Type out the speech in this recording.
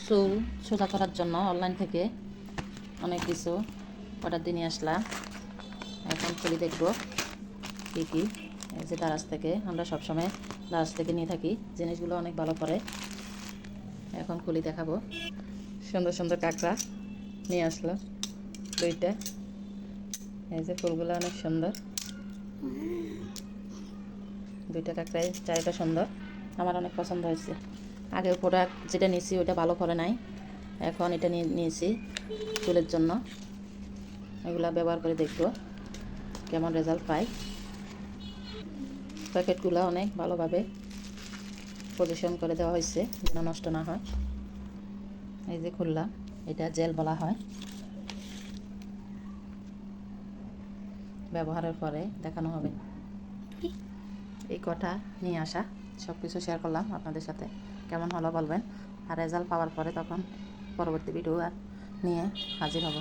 চুল সোজা করার জন্য অনলাইন থেকে অনেক কিছু অর্ডার দিয়ে নিয়ে আসলাম। এখন খুলে দেখব কী কী। এই যে দারাজ থেকে, আমরা সবসময় দারাজ থেকে নিয়ে থাকি, জিনিসগুলো অনেক ভালো করে। এখন খুলে দেখাবো। সুন্দর সুন্দর কাঁকড়া নিয়ে আসলো দুইটা। এই যে ফুলগুলো অনেক সুন্দর, দুইটা কাঁকড়াই চারিটা সুন্দর, আমার অনেক পছন্দ হয়েছে। আগের প্রোডাক্ট যেটা নিয়েছি ওইটা ভালো করে নাই, এখন এটা নিয়েছি চুলের জন্য। এগুলা ব্যবহার করে দেখব কেমন রেজাল্ট পাই। প্যাকেটগুলো অনেক ভালোভাবে পজিশন করে দেওয়া হয়েছে যেন নষ্ট না হয়। এই যে খুললাম, এটা জেল বলা হয়। ব্যবহারের পরে দেখানো হবে। এই কটা নিয়ে আসা, সব কিছু শেয়ার করলাম আপনাদের সাথে। কেমন হলো বলবেন, আর রেজাল্ট পাওয়ার পরে তখন পরবর্তী ভিডিও নিয়ে হাজির হব।